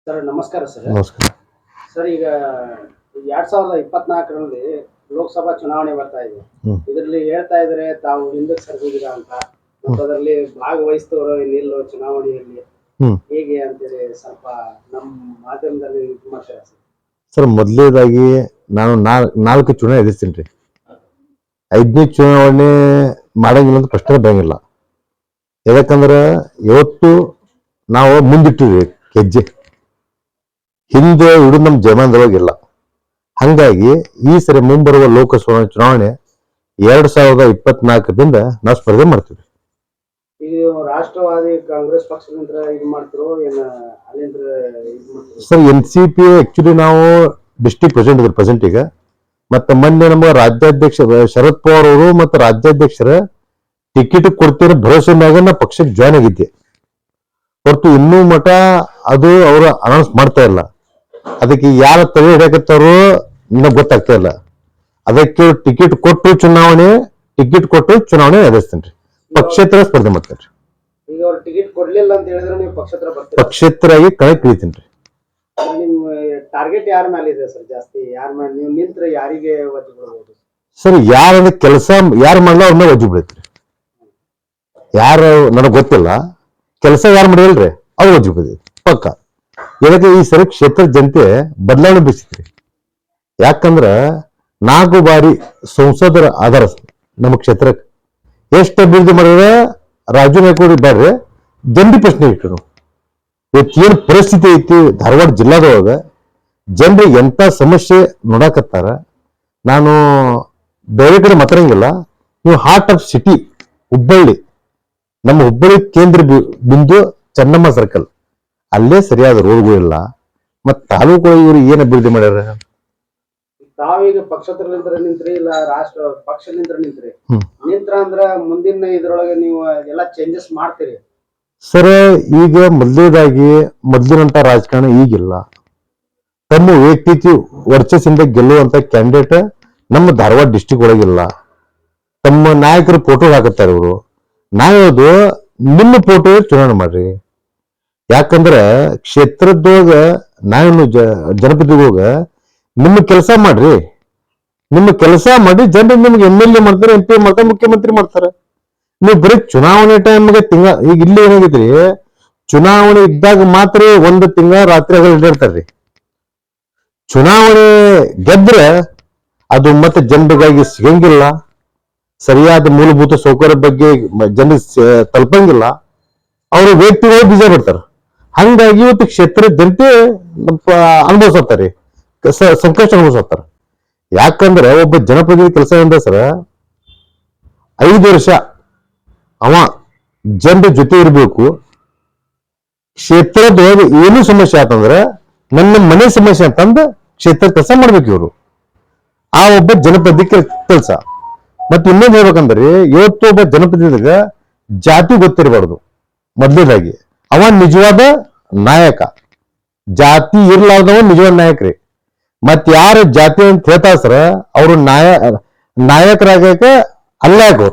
Sir ನಮಸ್ಕಾರ sir. ನಮಸ್ಕಾರ. Sir ಈಗ 2024ರಲ್ಲಿ ಲೋಕಸಭಾ ಚುನಾವಣೆ ಬರ್ತಾ ಇದೆ. ಇದರಲ್ಲಿ ಹೇಳ್ತಾ ಇದ್ದಾರೆ ತಾವು ಹಿಂದಕ್ಕೆ ಸರಿದಿದ್ದೀರಾ ಅಂತ, ಮತ್ತು ಅದರಲ್ಲಿ ಭಾಗವಹಿಸ್ತವರು ನಿಲ್ಲೋ ಚುನಾವಣೆಯಲ್ಲಿ ಹೇಗೆ ಅಂತೇಳಿ ಸ್ವಲ್ಪ ನಮ್ಮ ಮಾಧ್ಯಮದಲ್ಲಿ ಇದು ಮಾಡ್ತಾರೆ ಸರ್. ಸರ್ ಮೊದಲನೇದಾಗಿ ನಾನು 4 ಚುನಾವಣೆ ಎದುರಿಸ್ತೀನಿ ರೀ. 5ನೇ ಚುನಾವಣೆ ಮಾಡಂಗಿಲ್ಲ ಅಂತ ಪ್ರಶ್ನೆ ಬರಂಗಿಲ್ಲ. ಯಾಕಂದ್ರೆ ಇವತ್ತು ನಾವು ಮುಂದಿಟ್ಟಿವಿ ಹೆಜ್ಜೆ, ಹಿಂದೆ ಹಿಡಿದು ನಮ್ಮ ಜಮಾನದೊಳಗಿಲ್ಲ. ಹಂಗಾಗಿ ಈ ಸರಿ ಮುಂಬರುವ ಲೋಕಸಭಾ ಚುನಾವಣೆ 2024ದಿಂದ ನಾವು ಸ್ಪರ್ಧೆ ಮಾಡ್ತೀವಿ. ಈಗ ರಾಷ್ಟ್ರವಾದಿ ಕಾಂಗ್ರೆಸ್ ಪಕ್ಷದಿಂದ ಇದು ಮಾಡ್ತಿರೋ ಏನ ಅಲ್ಲಿಂದ ಇದು ಮಾಡ್ತಿರೋ? ಸರ್ NCP ಆಕ್ಚುಲಿ ನಾವು ಡಿಸ್ಟ್ರಿಕ್ಟ್ ಪ್ರೆಸಿಡೆಂಟ್ ಇದ್ರು ಪ್ರೆಸೆಂಟ್ ಈಗ. ಮತ್ತೆ ಮೊನ್ನೆ ನಮ್ಮ ರಾಜ್ಯಾಧ್ಯಕ್ಷ ಶರದ್ ಪವಾರ್ ಅವರು ಮತ್ತು ರಾಜ್ಯಾಧ್ಯಕ್ಷರ ಟಿಕೆಟ್ ಕೊಡ್ತೀರ ಭರವಸೆ ಮ್ಯಾಗ ನಾ ಪಕ್ಷಕ್ಕೆ ಜಾಯ್ನ್ ಆಗಿದ್ದೆ. ಹೊರತು ಇನ್ನೂ ಮಠ ಅದು ಅವರು ಅನೌನ್ಸ್ ಮಾಡ್ತಾ ಇಲ್ಲ. ಅದಕ್ಕೆ ಯಾರ ತಲೆ ಹಿಡಿಯಕತ್ತಾರೋ ನನಗೆ ಗೊತ್ತಾಗ್ತಾ ಇಲ್ಲ. ಅದಕ್ಕೆ ಟಿಕೆಟ್ ಕೊಟ್ಟು ಚುನಾವಣೆ ಎದುರಿಸ್ತೇನೆ ರೀ. ಪಕ್ಷೇತರ ಸ್ಪರ್ಧೆ ಮಾಡ್ತೇನೆ ರೀ. ಈಗ ಅವ್ರು ಟಿಕೆಟ್ ಕೊಡ್ಲಿಲ್ಲ ಅಂತ ಹೇಳಿದ್ರೆ ನೀವು ಪಕ್ಷೇತರ ಬರ್ತೀರಾ? ಪಕ್ಷೇತರಾಗಿ ಕಣಕ್ಕೆ ಇಳಿತೀನಿ ರೀ. ನಿಮ್ಮ ಟಾರ್ಗೆಟ್ ಯಾರ ಮೇಲೆ ಇದೆ ಸರ್? ಜಾಸ್ತಿ ಯಾರ ಮೇಲೆ ನೀವು ನಿಂತ್ರೆ ಯಾರಿಗೆ ಒತ್ತಿ ಬಿಡಬಹುದು ಸರ್? ಯಾರ ಕೆಲಸ ಯಾರು ಮಾಡಲ್ಲ ಅವ್ರನ್ನ ಒಜ್ಜಿ ಬಿಡೈತ್ರಿ. ಯಾರು ನನಗೆ ಗೊತ್ತಿಲ್ಲ, ಕೆಲಸ ಯಾರು ಮಾಡಿಲ್ರಿ ಅವ್ರು ಒಜ್ಜಿ ಬಿಡೈತಿ ಪಕ್ಕ. ಇದಕ್ಕೆ ಈ ಸರಿ ಕ್ಷೇತ್ರ ಜನತೆ ಬದಲಾವಣೆ ಬಯಸಿದ್ರಿ. ಯಾಕಂದ್ರ 4 ಬಾರಿ ಸಂಸದರ ಆಧಾರ ನಮ್ಮ ಕ್ಷೇತ್ರಕ್ಕೆ ಎಷ್ಟು ಅಭಿವೃದ್ಧಿ ಮಾಡಿದ್ರೆ ರಾಜು ನಾಯ್ಕೋಡಿ ಬ್ಯಾಡ್ರಿ ದಂಡಿ ಪ್ರಶ್ನೆ ಇಟ್ಟು ಇವತ್ತು ಏನ್ ಪರಿಸ್ಥಿತಿ ಐತಿ ಧಾರವಾಡ ಜಿಲ್ಲಾದೊಳಗ ಜನರಿಗೆ ಎಂತ ಸಮಸ್ಯೆ ನೋಡಾಕತ್ತಾರ. ನಾನು ಬೇರೆ ಕಡೆ ಮಾತಾಡಂಗಿಲ್ಲ. ನೀವು ಹಾರ್ಟ್ ಆಫ್ ಸಿಟಿ ಹುಬ್ಬಳ್ಳಿ, ನಮ್ಮ ಹುಬ್ಬಳ್ಳಿ ಕೇಂದ್ರ ಬಿಂದು ಚೆನ್ನಮ್ಮ ಸರ್ಕಲ್, ಅಲ್ಲೇ ಸರಿಯಾದ ರೋಡ್ಗಳಿಲ್ಲ. ಮತ್ ತಾಲೂಕುಗಳು ಇವ್ರು ಏನ್ ಅಭಿವೃದ್ಧಿ ಮಾಡ್ಯಾರ? ತಾವೀಗ ಪಕ್ಷೇತರಲಿಂತ್ರ ನಿಂತ್ರಿ ಇಲ್ಲ ರಾಷ್ಟ್ರ ಪಕ್ಷಲಿಂತ್ರ ನಿಂತ್ರಿ ನಿಂತ್ರ ಅಂದ್ರ ಮುಂದಿನ ಇದ್ರೊಳಗೆ ನೀವು ಎಲ್ಲಾ ಚೇಂಜಸ್ ಮಾಡ್ತೀರಿ ಸರ್? ಈಗ ಮೊದಲಿನಂತ ರಾಜಕಾರಣ ಈಗಿಲ್ಲ. ತಮ್ಮ ವ್ಯಕ್ತಿತ್ವ ವರ್ಚಸ್ಸಿಂದ ಗೆಲ್ಲುವಂತ ಕ್ಯಾಂಡಿಡೇಟ್ ನಮ್ಮ ಧಾರವಾಡ ಡಿಸ್ಟಿಕ್ ಒಳಗಿಲ್ಲ. ತಮ್ಮ ನಾಯಕರು ಫೋಟೋ ಹಾಕುತ್ತಾರೆ ಇವರು. ನಾವದು ನಿಮ್ಮ ಫೋಟೋ ಚುನಾವಣೆ ಮಾಡ್ರಿ. ಯಾಕಂದ್ರೆ ಕ್ಷೇತ್ರದೊಳಗ ನಾವೇನು ಜನಪ್ರತಿನಿಧಿಗ ನಿಮ್ಮ ಕೆಲಸ ಮಾಡ್ರಿ. ನಿಮ್ಮ ಕೆಲಸ ಮಾಡಿ ಜನರು ನಿಮ್ಗೆ MLA ಮಾಡ್ತಾರೆ, MP ಮಾಡ್ತಾರೆ, ಮುಖ್ಯಮಂತ್ರಿ ಮಾಡ್ತಾರೆ. ನೀವು ಬರೀ ಚುನಾವಣೆ ಟೈಮ್ಗೆ ಈಗ ಇಲ್ಲಿ ಏನಾಗಿದ್ರಿ, ಚುನಾವಣೆ ಇದ್ದಾಗ ಮಾತ್ರ 1 ತಿಂಗಳ ರಾತ್ರಿ ಇಡ್ತಾರ್ರಿ. ಚುನಾವಣೆ ಗೆದ್ರೆ ಅದು ಮತ್ತೆ ಜನರಿಗಾಗಿ ಸಿಗಂಗಿಲ್ಲ. ಸರಿಯಾದ ಮೂಲಭೂತ ಸೌಕರ್ಯ ಬಗ್ಗೆ ಜನರಿಗೆ ತಲುಪಂಗಿಲ್ಲ. ಅವರು ವ್ಯಕ್ತಿಗಳು ಬೀಜ ಬಿಡ್ತಾರ. ಹಂಗಾಗಿ ಇವತ್ತು ಕ್ಷೇತ್ರ ಜನತೆ ಅನುಭವಿಸ್ತಾರೆ, ಸಂಕಷ್ಟ ಅನುಭವಿಸ್ತಾರ. ಯಾಕಂದ್ರೆ ಒಬ್ಬ ಜನಪ್ರತಿನಿಧಿ ಕೆಲಸ ಏನ್ರ ಸರ್, 5 ವರ್ಷ ಅವ ಜನರ ಜೊತೆ ಇರ್ಬೇಕು. ಕ್ಷೇತ್ರದೊಳಗೆ ಏನು ಸಮಸ್ಯೆ ಆತಂದ್ರೆ ನನ್ನ ಮನೆ ಸಮಸ್ಯೆ ಅಂತಂದ ಕ್ಷೇತ್ರ ಕೆಲಸ ಮಾಡ್ಬೇಕು ಇವರು. ಆ ಒಬ್ಬ ಜನಪ್ರತಿನಿಧಿ ಕೆಲಸ. ಮತ್ತೆ ಇನ್ನೊಂದು ಹೇಳ್ಬೇಕಂದ್ರೆ ಇವತ್ತು ಒಬ್ಬ ಜನಪ್ರತಿನಿಧಿಗ ಜಾತಿ ಗೊತ್ತಿರಬಾರ್ದು. ಮೊದಲನೇದಾಗಿ ಅವ ನಿಜವಾದ ನಾಯಕ. ಜಾತಿ ಇರ್ಲಾರ್ದವ ನಿಜವಾದ ನಾಯಕರಿ. ಮತ್ ಯಾರು ಜಾತಿ ಅಂತ ಹೇಳ್ತಾ ಸರ ಅವರು ನಾಯಕರಾಗಕ್ಕೆ ಅಲ್ಲ. ಅವ್ರು